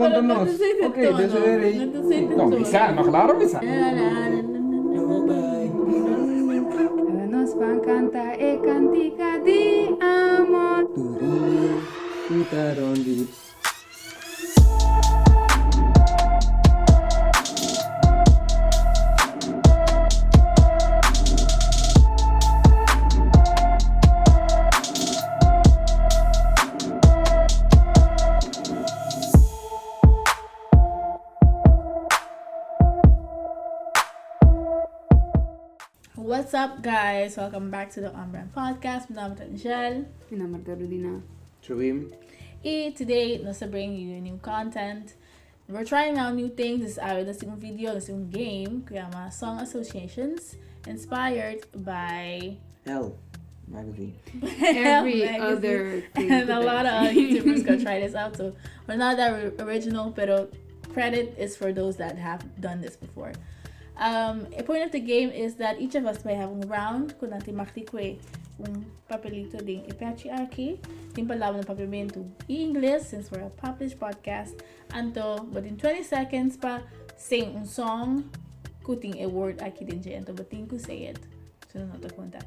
Contanos. Ok, dus no, bisa, no, claro bisa. Nos van canta e cantica di amor. Turing, putaron di. What's up, guys? Welcome back to the On-Brand Podcast. Meu nome é Angel. Ina Margarudina. Chewim. And today, nós bring you new content. We're trying out new things. This is nasa yung video, nasa yung game. Kaya mga song associations inspired by L magazine. Every magazine. other thing. And a lot of YouTubers gonna try this out. So we're not that original, pero credit is for those that have done this before. A point of the game is that each of us may have a round kung natin maktikwe un papelito ding ipachi aki, ting palawan ng papimento English since we're a published podcast, anto within 20 seconds pa sing un song kuting a word aki din dyan, anto bating ko say it. So no kunta.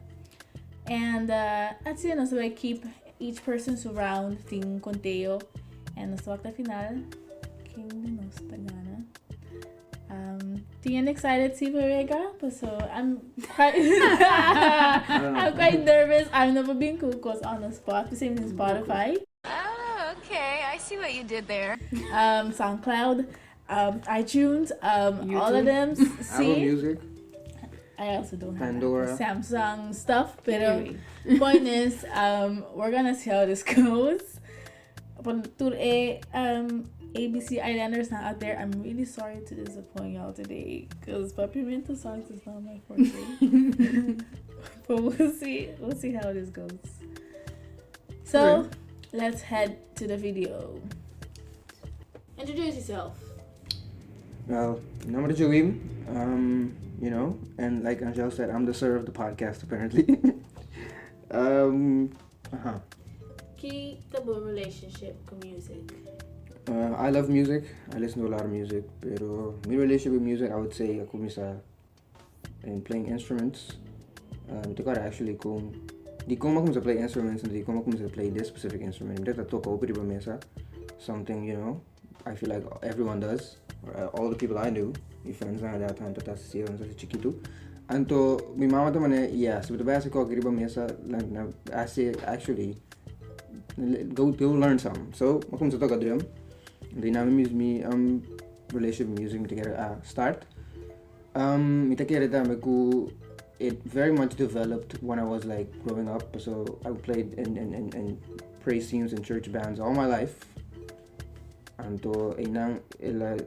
And at yun, so I keep each person's round ting konteo, and sa wakta final king dinos tagana. Tingin excited si Verega, so I'm quite I'm quite nervous. I'm never been cool because on the spot, the same as Spotify, Oh, okay. I see what you did there. SoundCloud, iTunes, all of YouTube. them. Apple See, Music. I also don't have Pandora. Samsung stuff, but Really? point is, we're gonna see how this goes. But to ABC Islanders not out there, I'm really sorry to disappoint y'all today because Papimento songs is not my forte. But we'll see how this goes. So let's head to the video. Introduce yourself. Well, number Chewim. You know, and like Angel said, I'm the sir of the podcast apparently. Key tabo relationship with music. I love music. I listen to a lot of music. Pero my relationship with music, I would say, ako misa in playing instruments. Ito ka actually kung di ko makum sa play instruments, di ko makum sa play this specific instrument. Ito to ko pwede ba mesa something, you know, I feel like everyone does. Or, all the people I knew, my friends na that time, to siya sa chiquito. Anto, mi mama to man yeah, so the basic ko kiriba mesa na actually go learn some. So, makum sa to ka drum. Hindi namin me relationship with music together start. Mitakira dami ko it very much developed when I was like growing up. So I played in praise teams and church bands all my life. Anto inang ila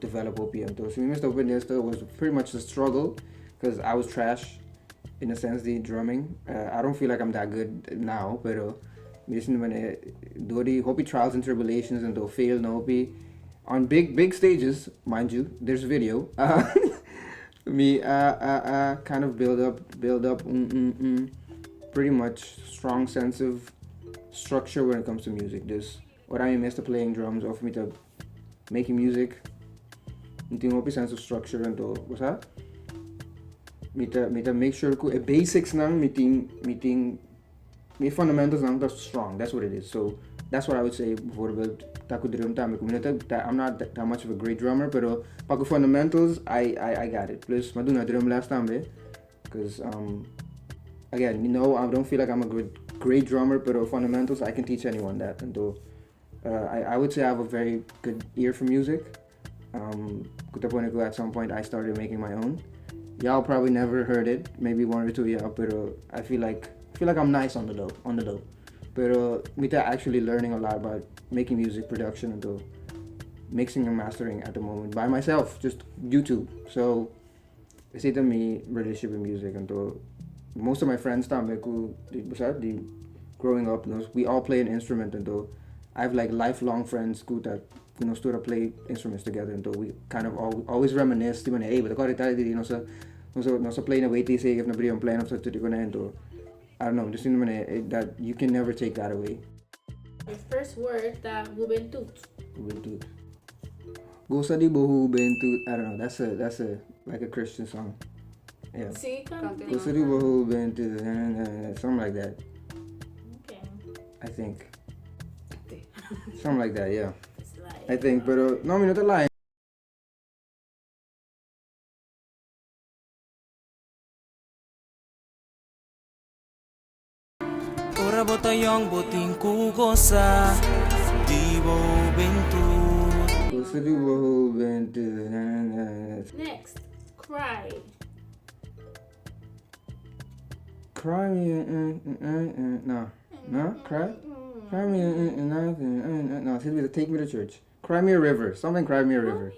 develop opi anto. So Mr. Witness was pretty much a struggle because I was trash in a sense the drumming. I don't feel like I'm that good now, pero listen when do the hopi trials and tribulations and they'll fail no hopi on big stages, mind you. There's video. Me kind of build up pretty much strong sense of structure when it comes to music. There's what I mean is to playing drums or for me to making music. Hindi hopi sense of structure and to what's that? Me to make sure ko basics nang meeting my fundamentals are strong. That's what it is. So that's what I would say before build taku drum tami community. I'm not that much of a great drummer, pero pag fundamentals I got it. Plus maduna drum last time because again, you know, I don't feel like I'm a great drummer, pero fundamentals I can teach anyone that. And so I would say I have a very good ear for music. At some point I started making my own. Y'all probably never heard it, maybe one or two y'all, pero I feel like I'm nice on the low. Pero mita actually learning a lot about making music production and mixing and mastering at the moment by myself, just YouTube. So it's either me relationship with music and most of my friends the growing up, we all play an instrument and I have like lifelong friends that stood to play instruments together and we kind of always reminisce di man hey but no sa play na wait say if na bri ang plan of sa ko na ento. I don't know, just that you can never take that away. Your first word that juventud. Juventud. Gosa di bohu bentu. I don't know. That's a like a Christian song. Yeah. See, Cante. Gosa di bohu bentu. Something like that. Okay. I think. Okay. Something like that. Yeah. It's like, I think. Pero no, me not lie. Ora botayong boting kugosa Di bo bentur Gosa di bohu bentu. next, cry. Cry me. No. No. Cry. Cry me. No. Take me to church. Cry me a river. Something. Cry me a river.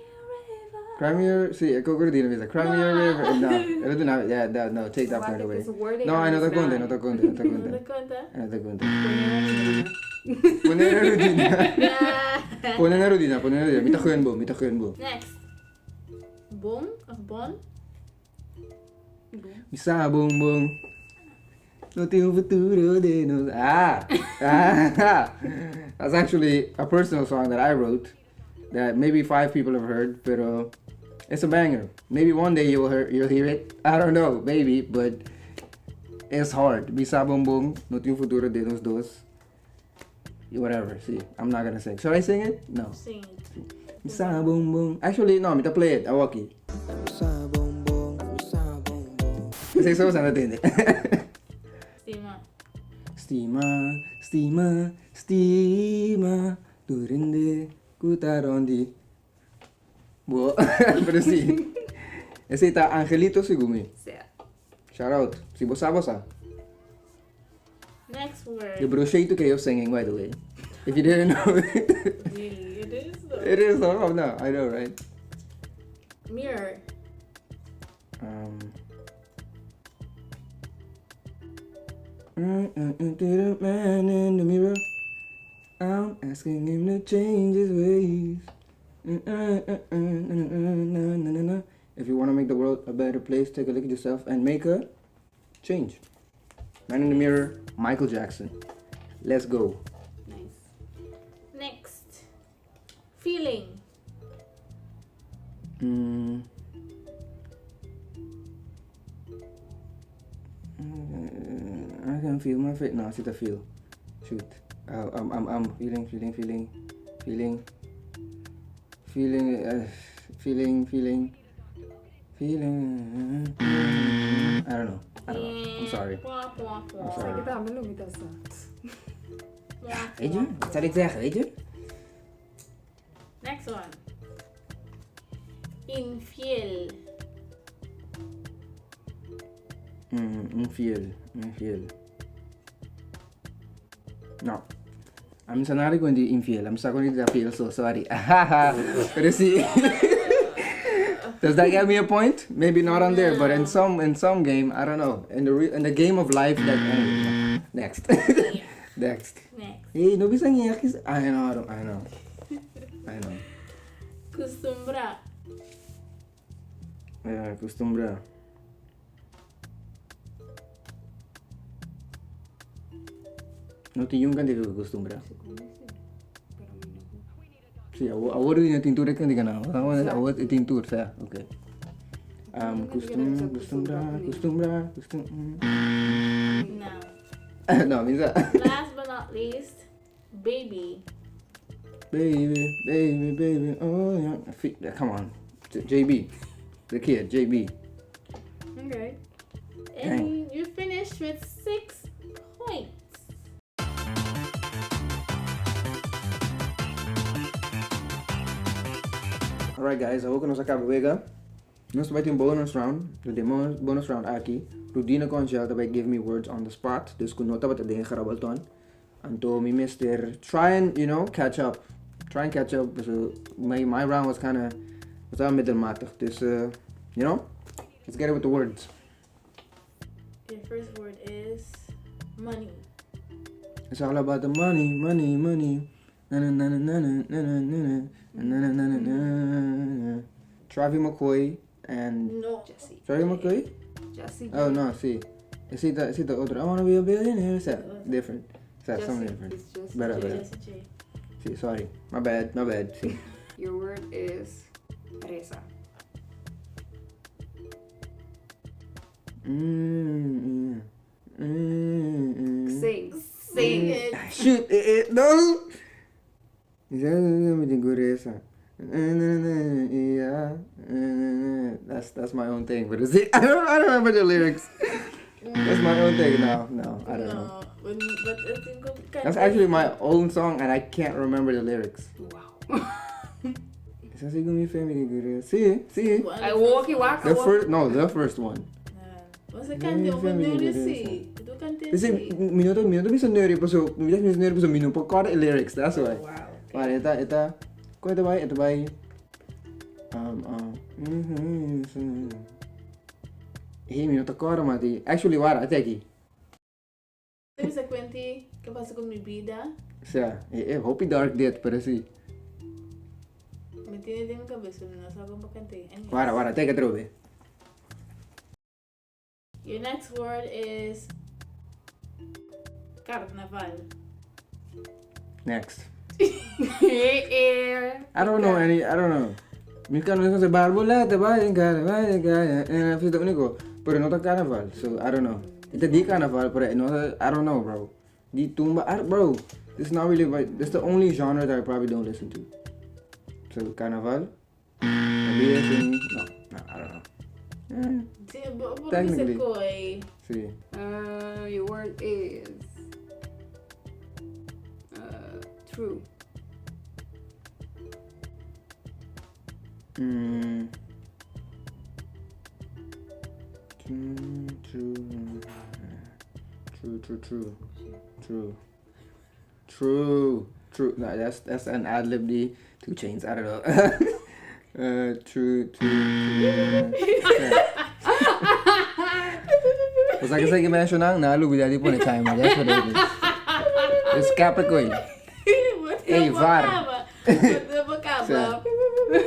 Cry me a. See, I go to the end. Cry me a river. No. I don't know. Yeah. No. Take that part away. No, I know the conte. No the conte. No the conte. The conta? I know the conte. Ponera Rodina. Ponera Rodina. Ponera Rodina. Mita Kuenbo. Next, bong of bon. Misa bong bong. No tengo futuro de nos. That's actually a personal song that I wrote that maybe 5 people have heard, pero it's a banger. Maybe one day you'll hear it. I don't know, maybe, but it's hard. Misa bong bong. No tengo futuro de nos dos. Whatever. See, I'm not gonna sing. Should I sing it? No. Sing it. Misa bong bong. Actually, no. Mita play it. Awaki. Misa bongbong, misa bongbong Kasi so sana din. Stima. Stima, durinde, kutarondi. Bo, pero sí. Ese está Angelito Sigumi. Sea. Shout out. Si bosa. Next word. The brochure que you're singing, by the way. If you didn't know it. Really, it is though. It is, though. No, I know, right? Mirror. To the man in the mirror, I'm asking him to change his ways. If you want to make the world a better place, take a look at yourself and make a change. Man in the mirror, Michael Jackson. Let's go. Nice. Next, feeling. I can feel my face. No, sit a feel. Shoot. I'm feeling. I don't know. I'm sorry. Wah, wah, wah. I'm sorry. Kita belum kita sa. Wah, Weet je? wah. Wat zal ik zeggen, weet je? Next one. Infiel. Infiel. No. I'm sanari con di infiel. I'm sa con di feel, so sorry. Pero see. Does that get me a point? Maybe not on there, but in some game, I don't know. In the game of life, that anyway. Next. Next. Next. Hey, no bisa ngiyak. I know. Costumbra. Costumbra. No te yungan de costumbra. Sí, ahora tiene tintura que diga nada. Ahora tiene tintura, o sea, okay. Costumbra. Now, No, misa. last but not least, baby. Baby, oh yeah. Come on, JB, the kid, JB. Okay. And you finished with 6 points. Alright guys, ako nos acaba wega. Nós vai ter bonus round. De bonus round aqui. Rudina Conchel daarbij give me words on the spot. Dus kun nota wat dingen gerabbeld on. And to me mister try and catch up. So my round was middelmatig. Dus let's get it with the words. Your first word is money. It's all about the money. Travis McCoy and No. Jesse. Travis McCoy? Jesse. Oh no, see. Is it the other? I wanna be a billionaire. Is that different? Is that something Jesse. different? It's Jesse. Better. Jesse J. See, sorry. My bad. See. Your word is Teresa. Sing. Sing it. Shoot, no. Yeah, that's my own thing. But is it? I don't remember the lyrics. That's my own thing. No, I don't know. No, but I think That's actually my own song, and I can't remember the lyrics. Wow. See, I walk you walk. the first one. Você canta over no see. Do canta Kasi minuto bisa nerd pa so minuto pa kora lyrics. That's why. Wow. Para ita ko ito ba minuto kora mati. Actually wara ateki. Você quanti que passa com minha vida? Siya, hope dark death pero si. Me tiene de mi cabeza, no sé cómo canté. Wara, take a throw. Your next word is carnaval. Next. Air. I don't know. Mi canción se barbolata, va fiesta único, pero no está carnaval, so I don't know. Ita di carnaval, pero no, I don't know, bro. Di tumba, bro. This is not really, this is the only genre that I probably don't listen to. So carnaval, maybe no, I don't know. Technically. See. Your word is true. True. No, that's an ad lib. 2 Chainz. I don't know. True. Basta kasi i-mention ang nalubid po ni Chima. That's what it is. It's Capricorn. Hey, VAR.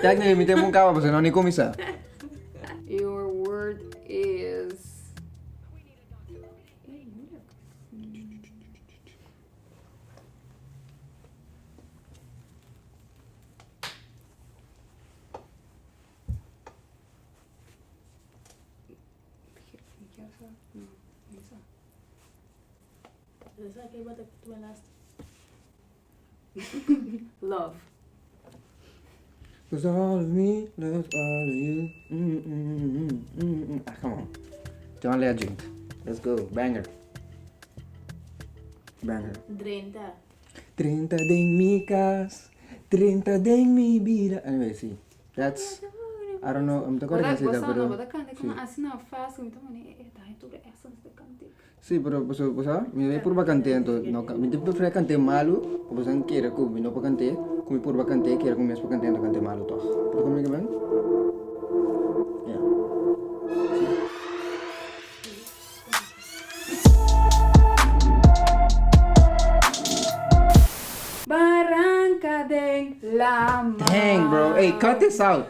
Technically, may temong kawa basta no ni kumisa. Your word is love. Cause all of me loves all of you. Come on. John Legend. Let's go. Banger. 30. 30 de mi casa, 30 de mi vida. Anyway, see. That's, I don't know, I'm talking about that, pero... Sí, pero pues mi de purba cante entonces no mi de prefer cante malo, pues an quiere que mi no pa cante, como purba cante quiere que mi es pa cante cante malo toch. Pero como que ben? Ja. Barranca de la Mar. Dang, bro. Hey, cut this out.